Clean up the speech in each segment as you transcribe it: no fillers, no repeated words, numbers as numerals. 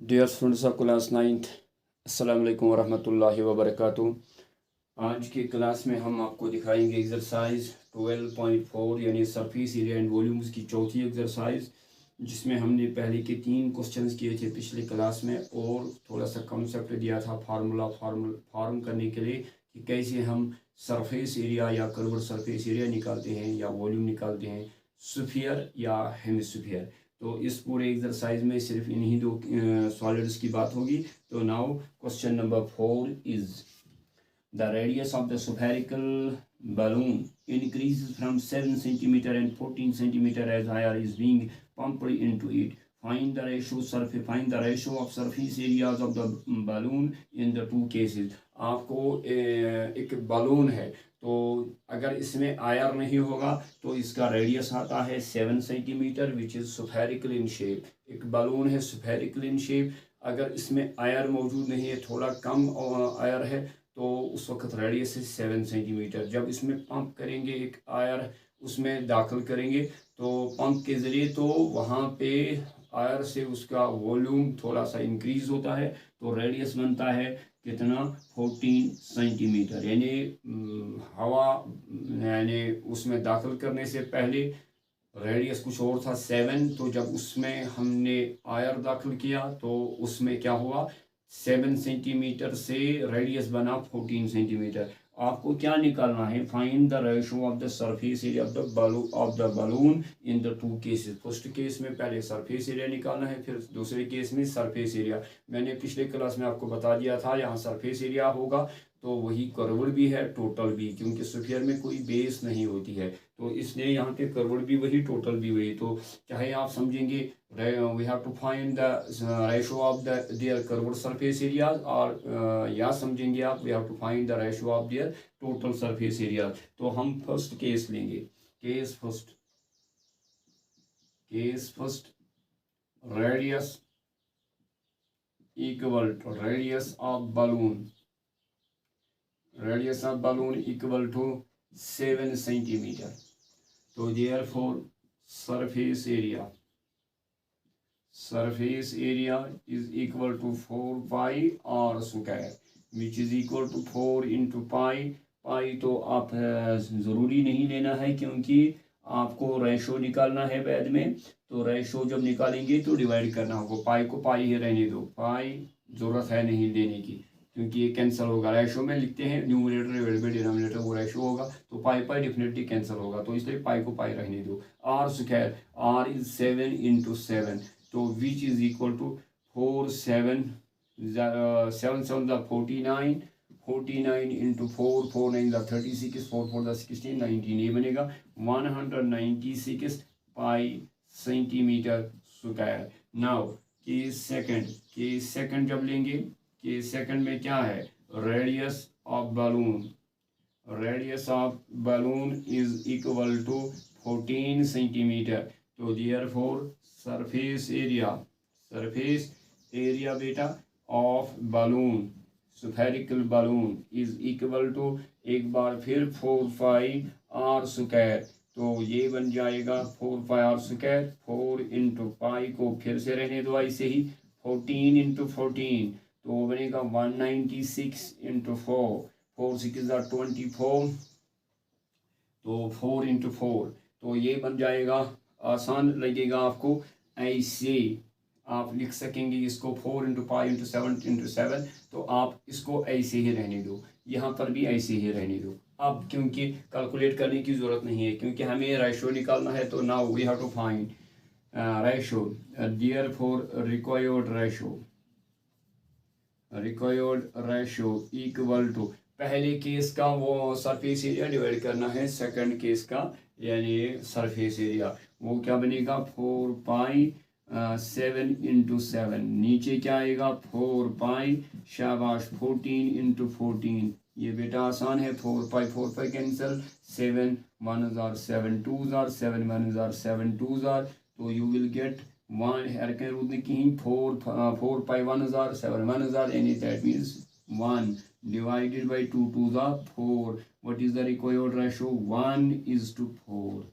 Dear students of class 9th, अस्सलाम वालेकुम वरहमतुल्लाहि वबरकातुहू। आज के क्लास में हम आपको दिखाएंगे एक्सरसाइज 12.4 यानी सरफेस एरिया एंड वॉल्यूम्स की चौथी एक्सरसाइज, जिसमें हमने पहले के 3 क्वेश्चंस किए थे पिछले क्लास में और थोड़ा सा कॉन्सेप्ट दिया था फार्म करने के लिए कि कैसे हम सरफेस एरिया या कर्व्ड सरफेस एरिया निकालते हैं या वॉल्यूम निकालते हैं, स्फीयर या हेमिस्फीयर। तो इस पूरे एक्सरसाइज में सिर्फ इन्हीं दो सॉलिड्स की बात होगी। तो now question number 4 is the radius of the spherical balloon increases from 7 centimeter and 14 centimeter as air is being pumped into it. Find the ratio of surface areas of the balloon in the two cases. आपको एक balloon है, तो अगर इसमें आयर नहीं होगा तो इसका रेडियस आता है 7 centimetre which is spherical in shape. एक बलून है स्फेरिकल इन शेप, अगर इसमें आयर मौजूद नहीं है, थोड़ा कम आयर है, तो उस वक्त रेडियस है 7 सेंटीमीटर। जब इसमें पंप करेंगे, एक आयर उसमें दाखिल करेंगे तो पंप के ज़रिए, तो वहाँ पे आयर से उसका वॉल्यूम थोड़ा सा इंक्रीज होता है, तो रेडियस बनता है कितना 14 सेंटीमीटर। यानी हवा यानी उसमें दाखिल करने से पहले रेडियस कुछ और था 7, तो जब उसमें हमने आयर दाखिल किया तो उसमें क्या हुआ 7 सेंटीमीटर से रेडियस बना 14 सेंटीमीटर। आपको क्या निकालना है, find the ratio of the surface area of the balloon in the two cases. First case में पहले सरफेस एरिया निकालना है, फिर दूसरे केस में सरफेस एरिया। मैंने पिछले क्लास में आपको बता दिया था यहाँ सरफेस एरिया होगा तो वही कर्व्ड भी है, टोटल भी, क्योंकि स्फीयर में कोई बेस नहीं होती है, तो इसलिए यहाँ पे कर्व्ड भी वही, टोटल भी वही। तो चाहे आप समझेंगे we have to find the ratio of the their curved surface areas, और या समझेंगे आप we have to find the ratio of their total surface areas. तो हम फर्स्ट केस लेंगे, case first radius equal to radius of balloon equal to 7 centimetre. तो therefore surface area is equal to 4 pi r square which is equal to 4 into pi। पाई तो आप ज़रूरी नहीं लेना है क्योंकि आपको रेशो निकालना है बाद में, तो रेशो जब निकालेंगे तो डिवाइड करना होगा। पाई को पाई ही रहने दो, पाई ज़रूरत है नहीं लेने की क्योंकि ये कैंसिल होगा। रेशो में लिखते हैं न्यूमरेटर डिवाइडेड बाय डिनोमिनेटर, वो रेशो होगा, तो पाई पाई डेफिनेटली कैंसिल होगा, तो इसलिए पाई को पाई रहने दो। R square, r is 7 into 7, तो which is equal to 4 7 7 7 49, 49 into 4 4 9 36, 4 4 16 19, ये बनेगा 196 pi centimetre square. Now case second जब लेंगे, कि सेकंड में क्या है, radius of balloon is equal to 14 centimetre. तो देयरफॉर सरफेस एरिया बेटा of balloon, spherical balloon is equal to, एक बार फिर 4 पाई आर स्क्वायर, तो ये बन जाएगा 4 pi r square. 4 into pi को फिर से रहने दो ऐसे ही, 14 इंटू 14, तो वो बनेगा 196 इंटू 4, 4 6 24, तो 4 इंटू 4, तो ये बन जाएगा, आसान लगेगा आपको, ऐसे आप लिख सकेंगे इसको 4 इंटू 5 इंटू 7 इंटू 7, तो आप इसको ऐसे ही रहने दो, यहाँ पर भी ऐसे ही रहने दो। अब क्योंकि कैलकुलेट करने की ज़रूरत नहीं है क्योंकि हमें रेशो निकालना है, तो now we have to find ratio, therefore required ratio equal to, पहले केस का वो सरफेस एरिया डिवाइड करना है सेकंड केस का यानी सरफेस एरिया, वो क्या बनेगा 4 पाई 7 इंटू 7, नीचे क्या आएगा 4 पाई, शाबाश 14 इंटू 14, ये बेटा आसान है, 4 पाई कैंसिल, 7 1 7 2 7 1 7 2, तो यू विल गेट 1 हरकत रूद कहीं 4 पाई 1000 7 1000, यानी that means 1 divided by 2 2 4। what is the required ratio, 1:4।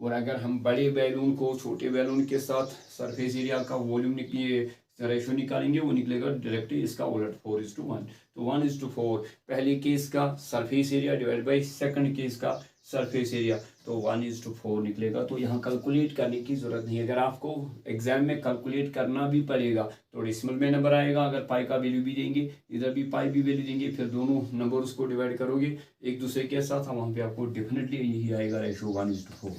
और अगर हम बड़े बैलून को छोटे बैलून के साथ सरफेस एरिया का वॉल्यूम निकालिए, रेशो निकालेंगे वो निकलेगा डायरेक्टली इसका उलट 4:1। तो 1:4 पहले केस का surface area divide by second case का सरफेस एरिया, तो 1:4 निकलेगा। तो यहाँ कैलकुलेट करने की ज़रूरत नहीं है। अगर आपको एग्जाम में कैलकुलेट करना भी पड़ेगा तो डेसिमल में नंबर आएगा। अगर पाई का वैल्यू भी देंगे, इधर भी पाई भी वैल्यू देंगे, फिर दोनों नंबर्स को डिवाइड करोगे एक दूसरे के साथ, वहाँ पे आपको डेफिनेटली यही आएगा रेशो 1:4।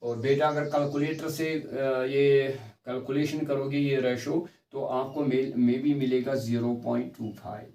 और बेटा अगर कैलकुलेटर से ये कैलकुलेशन करोगे ये रेशो, तो आपको में भी मिलेगा 0.25,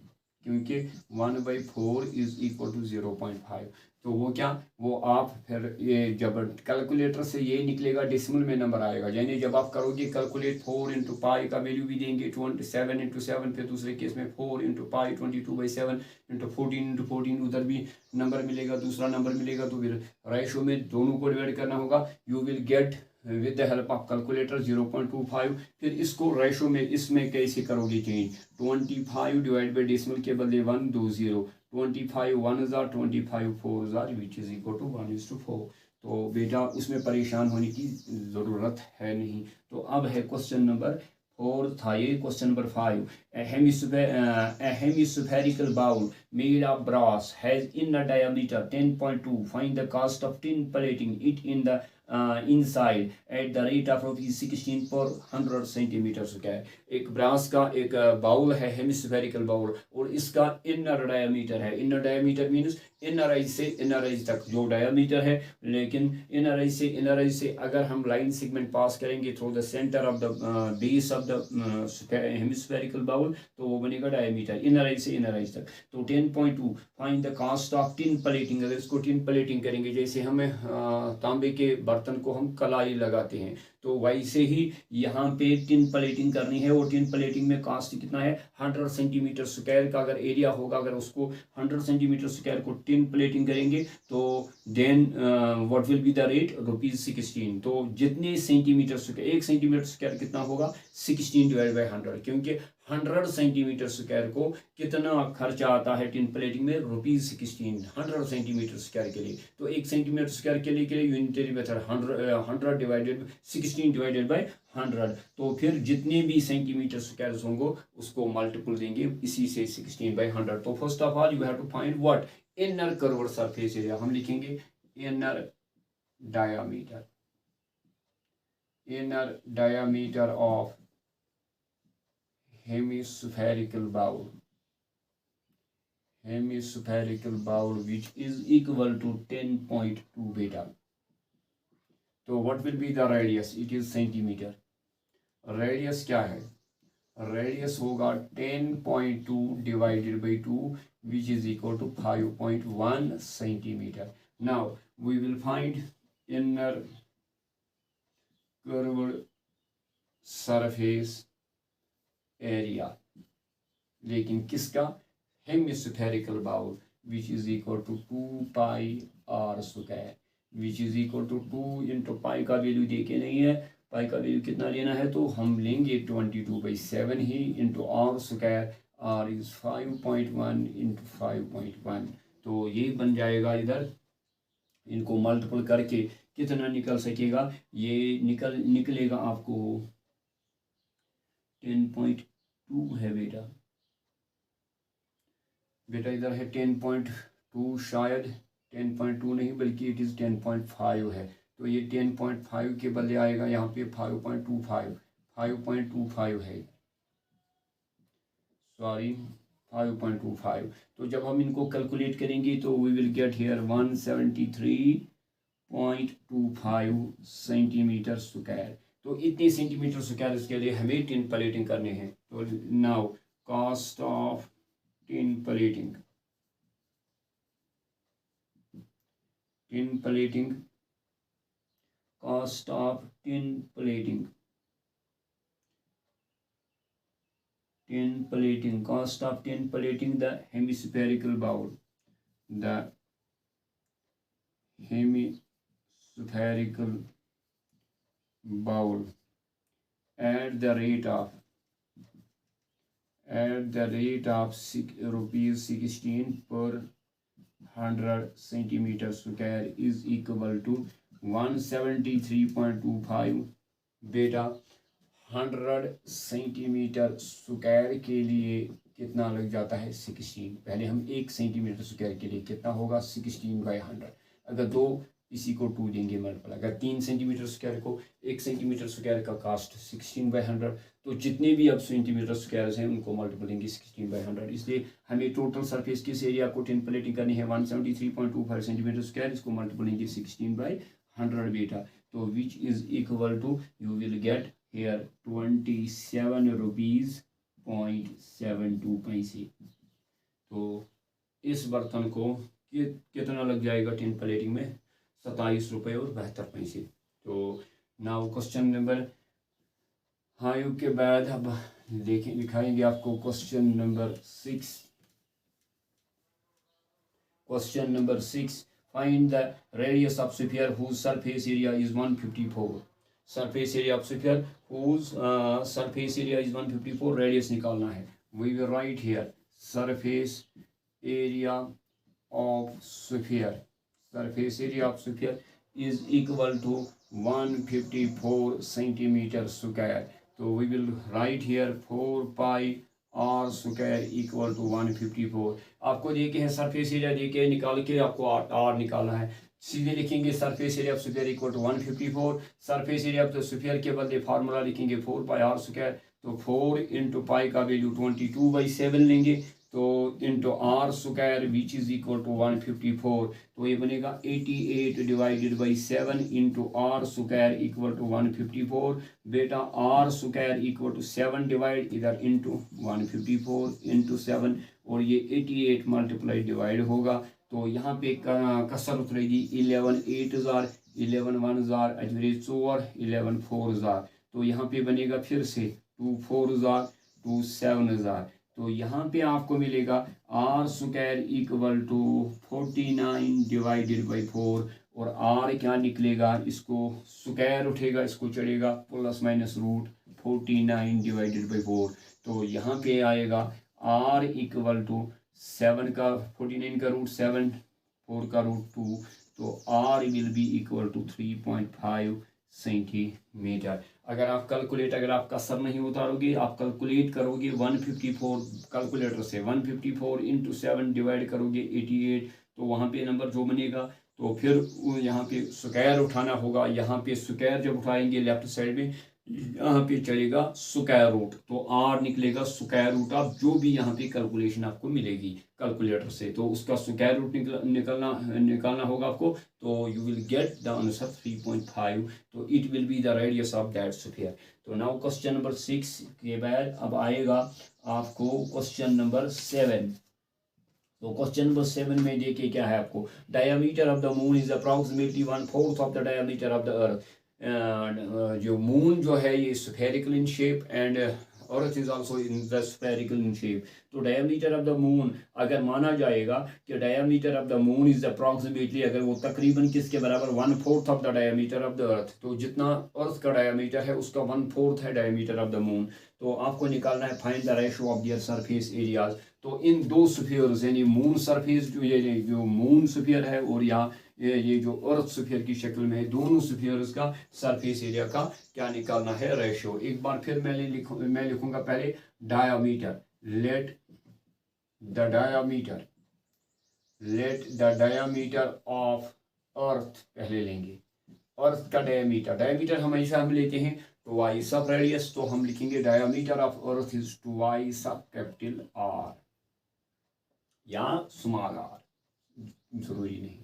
क्योंकि 1/4 इज इक्वल टू 0.5। तो वो क्या, वो आप फिर ये जब कैलकुलेटर से ये निकलेगा डेसिमल में नंबर आएगा। यानी जब आप करोगे कैलकुलेट 4 इंटू पाई का वैल्यू भी देंगे 27 इंटू 7, फिर दूसरे केस में 4 इंटू पाई 22/7 इंटू 14 इंटू 14, उधर भी नंबर मिलेगा, दूसरा नंबर मिलेगा। तो फिर रेशो में दोनों को डिवाइड करना होगा। You will gate with the help of calculator 0.25। फिर इसको रेशो में इसमें कैसे करोगे चेंज, 25 डिवाइड बाई डेसिमल के बदले 1 2 0, 25 1 जार 25 4 जार विच इज इक्वल टू 1:4। तो बेटा उसमें परेशान होने की ज़रूरत है नहीं। तो अब है क्वेश्चन नंबर 4 था ये। Question number 5, a hemispherical bowl made of brass has inner diameter 10.2. Find the cost of tin plating it in the inside at the rate of ₹16 per 100 centimetre square. एक ब्रास का एक bowl है, hemispherical bowl, और इसका inner diameter है। Inner diameter means inner edge से inner edge तक जो डायमीटर है, लेकिन इनर एज से अगर हम लाइन सेगमेंट पास करेंगे through the centre of the base of the hemispherical bowl, तो वो बनेगा डायमीटर इनर एज से इनर एज तक। तो 10.2 find the cost of tin plating. अगर इसको टिन प्लेटिंग करेंगे, जैसे हमें तांबे के बर्तन को हम कलाई लगाते हैं, तो वैसे ही यहाँ पे टिन प्लेटिंग करनी है। और टिन प्लेटिंग में कास्ट कितना है, 100 सेंटीमीटर स्क्वायर का अगर एरिया होगा, अगर उसको 100 सेंटीमीटर स्क्वायर को टिन प्लेटिंग करेंगे तो then what will be the rate, ₹16। तो जितने सेंटीमीटर स्क्वायर, 1 सेंटीमीटर स्क्वायर कितना होगा, 16 डिवाइड बाई 100, क्योंकि 100 सेंटीमीटर स्क्वायर को कितना खर्चा आता है टिन प्लेटिंग में, ₹16 100 सेंटीमीटर स्क्वायर के लिए। तो 1 सेंटीमीटर स्क्वायर के लिए unitary method 100 divided 16 divided by 100। तो फिर जितने भी सेंटीमीटर स्क्वायर होंगे उसको मल्टीपल देंगे इसी से 16/100। तो first of all you have to find what, inner curved surface area. हम लिखेंगे inner diameter of hemispherical bowl which is equal to 10.2 beta. तो what will be the radius, it is centimetre. Radius क्या है, radius होगा 10.2 divided by 2 which is equal to 5.1 centimetre. Now we will find inner curved surface area, लेकिन किसका, hemispherical bowl, which is equal to 2πr square, which is equal to 2 into pi का value देके नहीं है, पाई का value कितना लेना है, तो हम लेंगे 22/7 ही into r square. R is 5.1 into 5.1। तो ये बन जाएगा, इधर इनको मल्टीपल करके कितना निकल सकेगा, ये निकलेगा आपको 10.2 है बेटा इधर है 10.2, शायद 10.2 नहीं बल्कि इट इज़ 10.5 है। तो ये 10.5 के बदले आएगा यहाँ पे 5.25 है, सॉरी 5.25। तो जब हम इनको कैलकुलेट करेंगे तो we will get here 173.25 centimetre square. तो इतने सेंटीमीटर स्क्वायर इसके लिए हमें टिन प्लेटिंग करने हैं। तो now cost of tin plating, cost of tin plating, cost of tin plating the hemispherical bowl, at the rate of ₹16 per 100 centimetre square is equal to 173.25। बेटा 100 centimetre square के लिए कितना लग जाता है 16। पहले हम 1 सेंटीमीटर स्क्वायर के लिए कितना होगा 16/100। अगर 2 इसी को 2 देंगे मल्टीपल। अगर 3 सेंटीमीटर स्क्वायर को 1 सेंटीमीटर स्क्वायर का कास्ट 16/100, तो जितने भी अब सेंटीमीटर स्क्वायर हैं उनको मल्टीपल देंगे 16/100। इसलिए हमें टोटल सरफेस किस एरिया को 10 प्लेटिंग करनी है 173.25 सेंटीमीटर स्क्वायर, इसको मल्टीपल देंगे 16/100 बेटा। तो which is equal to you will get here 27 rupees 0.72 पैसे। तो इस बर्तन को कितना लग जाएगा 10 प्लेटिंग में 27 रुपये और 72 पैसे। तो नाउ क्वेश्चन नंबर 5 के बाद अब देखें दिखाएंगे आपको question number 6। Question number 6, find the radius of sphere whose surface area is 154। Surface area of sphere whose surface area is 154, रेडियस निकालना है। We will write here surface area of sphere, surface area of sphere is equal to 154 centimetre square. तो we will write here 4 pi r square equal to 154। आपको देखे हैं surface area देके निकाल के आपको आर निकालना है। सीधे लिखेंगे surface area of sphere equal to 154। Surface area of sphere के बदले फार्मूला लिखेंगे 4 पाई आर स्क्वायर। तो 4 इंटू पाई का वैल्यू 22/7 लेंगे, तो into r square which is equal to 154। तो ये बनेगा 88 divided by 7 into r square equal to 154। बेटा r square equal to 7 divide इधर इंटू 154 इंटू 7, और ये 88 मल्टीप्लाई डिवाइड होगा। तो यहाँ पे कसर उतरेगी 11 8,000, 11 1,000, एवरेज 4, 11 4,000। तो यहाँ पे बनेगा फिर से 2 4,000, 2 7,000। तो यहाँ पे आपको मिलेगा r square equal to 49 divided by 4, और आर क्या निकलेगा, इसको स्क्वायर उठेगा, इसको चढ़ेगा plus minus root 49 divided by 4। तो यहाँ पे आएगा आर इक्वल टू 7 का 49 का रूट 7, 4 का रूट 2, तो r will be equal to 3.5 centimetre. अगर आप अगर आप कसर नहीं उतारोगे, आप कैलकुलेट करोगे 154 कैलकुलेटर से 154 इंटू 7 डिवाइड करोगे 88, तो वहाँ पे नंबर जो बनेगा, तो फिर यहाँ पे स्क्वायर उठाना होगा। यहाँ पे स्क्वायर जब उठाएंगे लेफ्ट साइड में, यहाँ पे चलेगा स्क्वायर रूट, तो आर निकलेगा स्क्वायर रूट ऑफ जो भी यहाँ पे कैलकुलेशन आपको मिलेगी कैलकुलेटर से, तो उसका स्क्वायर रूट निकालना होगा आपको। तो you will get the answer 3.5। तो it will be the radius of that sphere. तो नाउ क्वेश्चन नंबर 6 के बाद अब आएगा आपको क्वेश्चन नंबर 7। तो क्वेश्चन नंबर 7 में देखिए क्या है आपको, diameter of the moon is approximately 1/4 of the diameter of the अर्थ। जो मून जो है ये spherical in shape and earth is also in the spherical in shape. तो डायमीटर ऑफ द मून अगर माना जाएगा कि diameter of the moon is approximately, अगर वो तकरीबन किसके बराबर 1/4 of the diameter of the earth, तो जितना अर्थ का डायमीटर है उसका 1/4 है डायमीटर ऑफ द मून। तो आपको निकालना है find the ratio of their surface areas. तो इन दो स्फीयर्स यानी मून सरफेस जो मून स्फीयर है और यहाँ ये जो अर्थ स्फीयर की शक्ल में है, दोनों स्फीयर्स का सरफेस एरिया का क्या निकालना है रेशियो। एक बार फिर मैं लिखूंगा पहले diameter, let the diameter of earth पहले लेंगे। अर्थ का डायामीटर हमेशा हम लेते हैं ट्वाइस ऑफ रेडियस, तो हम लिखेंगे diameter of earth is twice of capital R या स्मॉल आर, जरूरी नहीं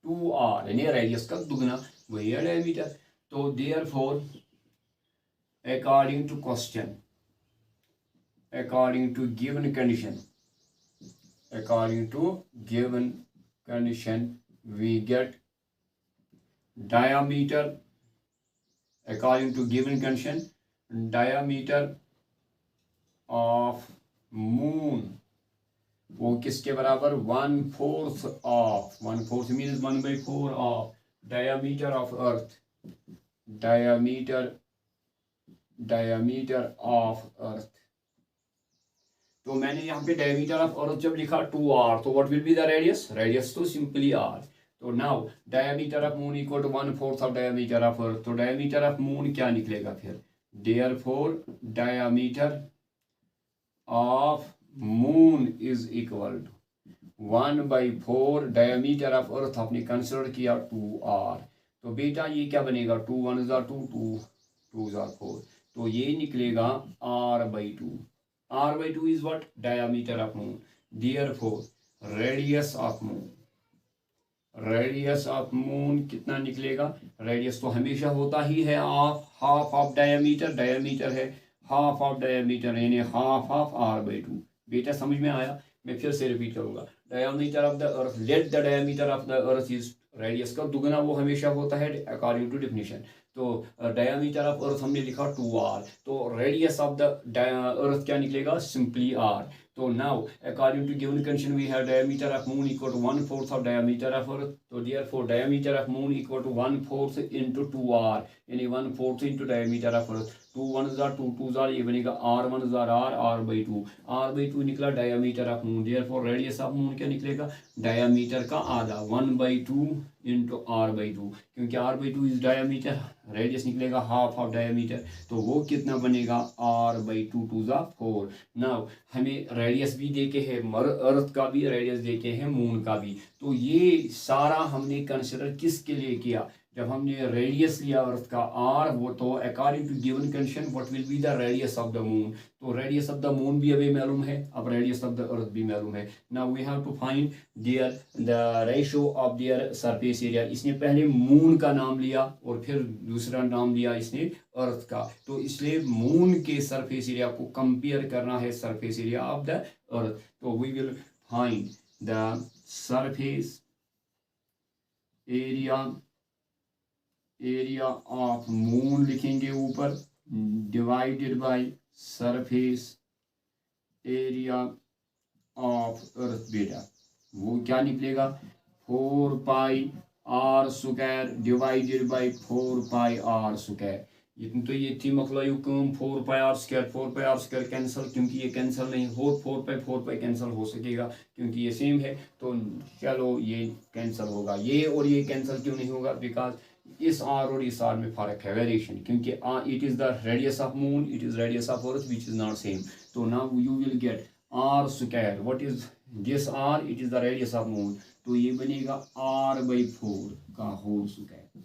2r यानी रेडियस का दुगना वही है डायमीटर। तो therefore according to question, according to given condition we get diameter, according to given condition, diameter of moon वो किसके बराबर 1/4 means 1/4 of diameter of earth, diameter of earth तो मैंने यहाँ पे डायमीटर ऑफ अर्थ जब लिखा 2r, तो what will be the radius, radius तो सिंपली r। तो now diameter of moon equal to 1/4 of diameter of earth, तो डायमीटर ऑफ मून क्या निकलेगा फिर, therefore diameter of moon is equal to 1/4 diameter of earth आपने consider किया 2r, तो बेटा ये क्या बनेगा, 2 1 जार 2, 2 2 जार 4, तो ये निकलेगा r/2। r/2 is what, diameter of moon, therefore radius of moon, radius of moon कितना निकलेगा, रेडियस तो हमेशा होता ही है हाफ ऑफ डायमीटर, डायमीटर है हाफ ऑफ डायमीटर यानी हाफ ऑफ r/2। बेटा समझ में आया, मैं फिर से रिपीट करूंगा, diameter of the earth, let the diameter of the earth is, radius का दुगना वो हमेशा होता है अकॉर्डिंग टू डेफिनेशन। तो डायमीटर ऑफ अर्थ हमने लिखा 2r, तो रेडियस ऑफ द अर्थ क्या निकलेगा, सिंपली r। तो now according to given condition we have diameter of moon equal to 1/4 of diameter of earth, तो therefore diameter of moon equal to 1/4 into 2r यानी 1/4 into diameter of earth, 2 1 जार 2, 2 जार ये बनेगा r 1 जार r/2, r/2 निकला diameter of moon, therefore radius of moon क्या निकलेगा, डायमीटर का आधा 1/2 इंटू r/2, क्योंकि r/2 इज डायमीटर, रेडियस निकलेगा हाफ ऑफ डायमीटर, तो वो कितना बनेगा r/2, 2 जार 4। नाउ हमें रेडियस भी देखे है, अर्थ का भी रेडियस देखे हैं, मून का भी, तो ये सारा हमने कंसिडर किसके लिए किया, जब हमने रेडियस लिया अर्थ का r, वो तो according to given condition what will be the radius of the moon, तो रेडियस ऑफ द मून भी अभी मालूम है, अब रेडियस ऑफ द अर्थ भी मालूम है। Now we have to find their the ratio of their surface area. इसने पहले मून का नाम लिया और फिर दूसरा नाम लिया इसने अर्थ का, तो इसलिए मून के सरफेस एरिया को कंपेयर करना है surface area of the earth, तो we will find the surface area of moon लिखेंगे ऊपर, divided by surface area of earth, बेटा वो क्या निकलेगा, 4 pi r square divided by 4 pi r square. ये तो ये थी मकलायु कम 4 pi r square, 4 pi r square cancel, क्योंकि ये कैंसिल नहीं हो, 4 पाई कैंसिल हो सकेगा क्योंकि ये सेम है, तो चलो ये कैंसिल होगा, ये और ये कैंसिल क्यों नहीं होगा, बिकॉज इस r और इस r में फर्क है, वेरिएशन, क्योंकि it is the radius of moon, it is radius of earth which is not same. तो now you will get r square, what is this r, it is the radius of moon, तो ये बनेगा r/4 का whole square,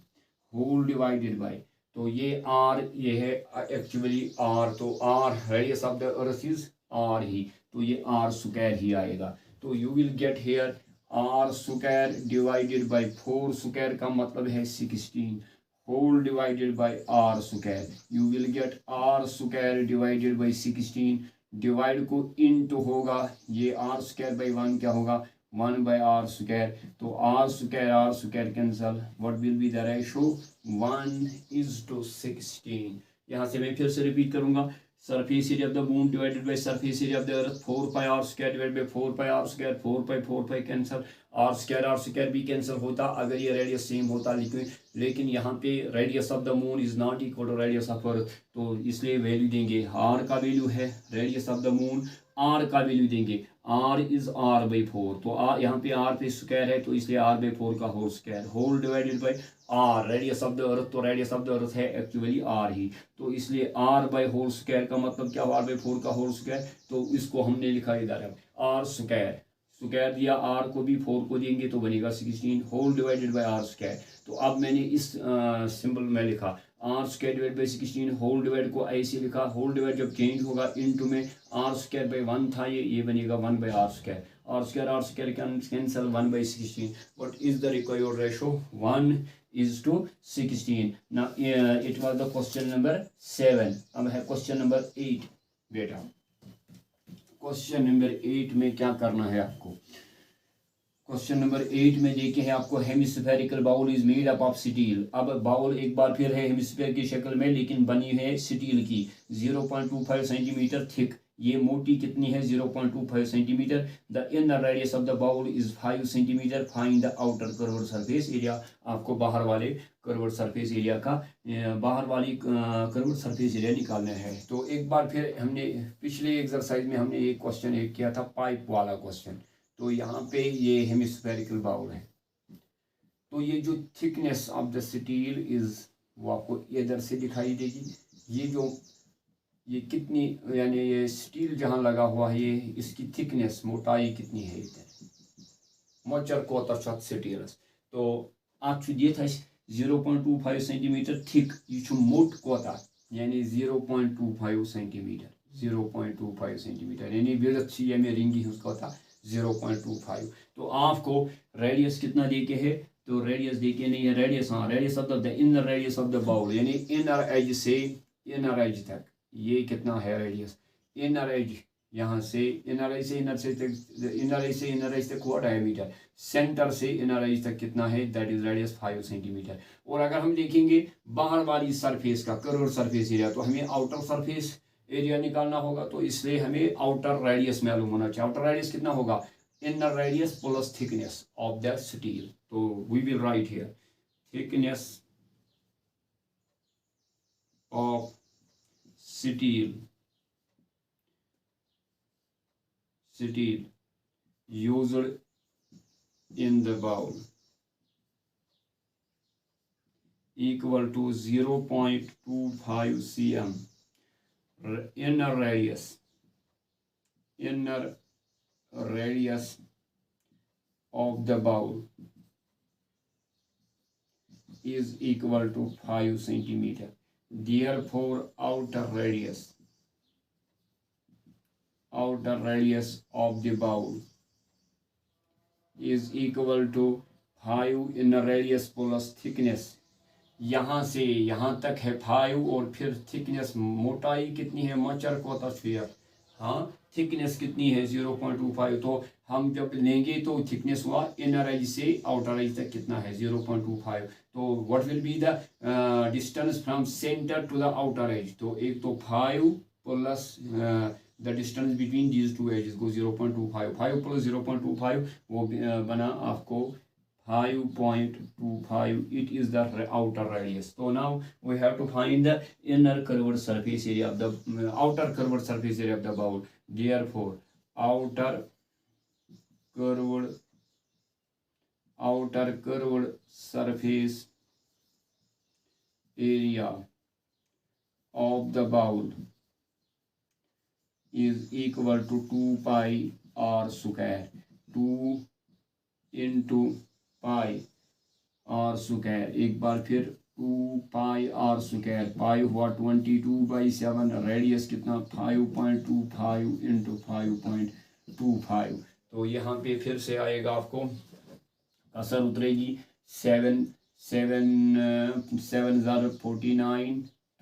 whole divided by, तो ये r ये है actually r, तो r radius of the earth is r ही, तो ये r स्क्वायर ही आएगा, तो you will get here r square divided by 4 square का मतलब है 16 whole divided by r square, you will get r square divided by 16, divide को इनटू होगा, ये r स्क्वायर बाय 1 क्या होगा, 1 बाय r स्क्वायर, तो r square cancel, what will be the ratio, 1:16। यहाँ से मैं फिर से रिपीट करूंगा, surface area of the moon divided by surface area of the earth, 4 pi r square divided by 4 pi r square, 4 pi cancel, r square भी cancel होता अगर ये रेडियस सेम होता, लेकिन यहाँ पे radius of the moon is not equal to radius of earth, तो इसलिए वैल्यू देंगे, r का वैल्यू है radius of the moon, r का वैल्यू देंगे, r इज r/4, तो यहाँ पे r पे स्क्वायर है, तो इसलिए r/4 का whole square, whole divided by r, radius of the earth, तो रेडियस ऑफ द अर्थ है एक्चुअली r ही, तो इसलिए r बाय होल स्क्वायर का मतलब क्या हुआ, r/4 का होल स्क्वायर, तो इसको हमने लिखा इधर r स्क्वायर दिया, r को भी 4 को देंगे तो बनेगा 16 whole divided by r square. तो अब मैंने इस सिंबल में लिखा r square divide by 16, whole divide को ऐसे लिखा, होल डिवाइड जब चेंज होगा इनटू में r स्क्वायर बाई 1 था, ये बनेगा 1 by r square cancel 1 by 16, what is the required ratio, 1:16। Now it was the question number 7। अब है क्वेश्चन नंबर 8। बेटा क्वेश्चन नंबर 8 में क्या करना है आपको, क्वेश्चन नंबर 8 में देखे हैं आपको, hemispherical bowl is made up of steel. अब बाउल एक बार फिर है हेमिस्फेयर की शक्ल में, लेकिन बनी है स्टील की, 0.25 सेंटीमीटर थिक, ये मोटी कितनी है 0.25 centimetre. The inner radius of the bowl is 5 centimetre. Find the outer curved surface area. आपको बाहर वाले कर्व्ड सरफेस एरिया का बाहर वाली कर्व्ड सरफेस एरिया निकालना है। तो एक बार फिर हमने पिछले एक्सरसाइज में हमने एक क्वेश्चन एक किया था पाइप वाला क्वेश्चन। तो यहाँ पे ये हेमिस्फेरिकल बाउल है। तो ये जो thickness of the steel is वो आपको इधर से दिखाई देगी। ये कितनी यानी ये स्टील जहाँ लगा हुआ है ये इसकी थिकनेस मोटाई कितनी है इधर मोचर कोतर छ स्टीलस। तो अत ये 0.25 सेंटीमीटर थिक यह मोट कोता यानी 0.25 सेंटीमीटर 0.25 सेंटीमीटर यानी विड्थ ये रिंगी कोता 0.25। तो आपको रेडियस कितना दे के है तो रेडियस दे के नहीं है रेडियस हाँ radius of the inner radius of the bowl यानी इनर एज से इनर एज तक ये कितना है रेडियस। इनर एज यहाँ से इनर एज से इनर एज तक हुआ डायमीटर। सेंटर से इनर एज तक कितना है दैट इज रेडियस 5 सेंटीमीटर। और अगर हम देखेंगे बाहर वाली सरफेस का कर्व्ड सरफेस एरिया तो हमें आउटर सरफेस एरिया निकालना होगा। तो इसलिए हमें आउटर रेडियस मालूम होना चाहिए। आउटर रेडियस कितना होगा inner radius plus thickness of the steel. तो we will write here thickness of steel used in the bowl equal to 0.25 cm. Inner radius of the bowl is equal to 5 centimeter. Therefore outer radius of the bowl is equal to 5 inner radius plus thickness। यहाँ से यहाँ तक है 5 और फिर thickness मोटाई कितनी है मचर कोता स्फीयर हाँ थिकनेस कितनी है 0.25। तो हम जब लेंगे तो थिकनेस हुआ इनर एज से आउटर एज तक कितना है 0.25। तो what will be the distance from centre to the outer edge. तो एक तो 5 plus the distance between these two edges को 0.25 5 प्लस 0.25 वो बना आपको 5.25 it is the outer radius. So now we have to find the inner curved surface area of the outer curved surface area of the bowl. Therefore outer curved surface area of the bowl is equal to 2 pi r square 2 into pi r square. एक बार फिर 2 पाई r square pi हुआ 22/7 radius कितना 5.25 into 5.25। तो यहाँ पे फिर से आएगा आपको असर उतरेगी 7 7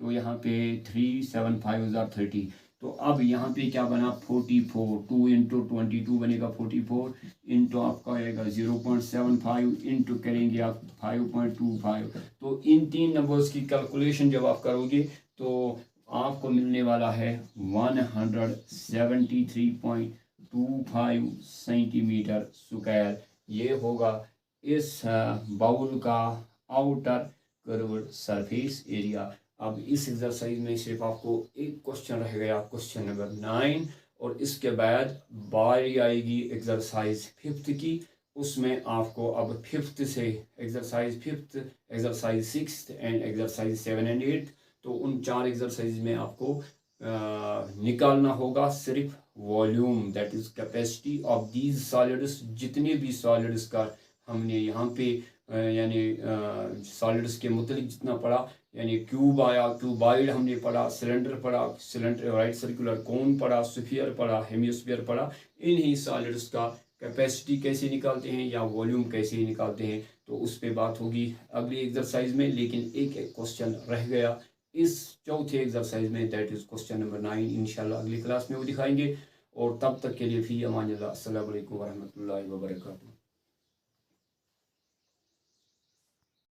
तो यहाँ पे 3 7 5 30। तो अब यहाँ पे क्या बना 44 2 इंटू 22 बनेगा 44 इंटू आपका आएगा 0.75 इंटू करेंगे आप 5.25। तो इन तीन नंबर्स की कैलकुलेशन जब आप करोगे तो आपको मिलने वाला है 173.25 सेंटीमीटर स्क्वायर। ये होगा इस बाउल का आउटर कर्व्ड सरफेस एरिया। अब इस एक्सरसाइज में सिर्फ आपको एक क्वेश्चन रह गया क्वेश्चन नंबर 9 और इसके बाद बारी आएगी एक्सरसाइज 5th की। उसमें आपको अब 5th से exercise 5th exercise 6th and exercise 7 and 8 तो उन 4 एक्सरसाइज में आपको निकालना होगा सिर्फ volume that is capacity of these solids. जितने भी सॉलिड्स का हमने यहाँ पे यानी सॉलिड्स के मुतलिक जितना पढ़ा यानी क्यूब आया क्यूबाइड हमने पढ़ा सिलेंडर पढ़ा सिलेंडर राइट सर्कुलर कोन पढ़ा स्फीयर पढ़ा हेमिस्फीयर पढ़ा। इन्हीं सॉलिड्स का कैपेसिटी कैसे निकालते हैं या वॉल्यूम कैसे निकालते हैं तो उस पर बात होगी अगली एक्सरसाइज में। लेकिन एक क्वेश्चन रह गया इस चौथे एक्सरसाइज में दैट इज क्वेश्चन नंबर 9। इंशाल्लाह अगली क्लास में वो दिखाएंगे और तब तक के लिए फी अमान अल्लाह। अस्सलामु अलैकुम वरहमतुल्लाहि वबरकातुहू।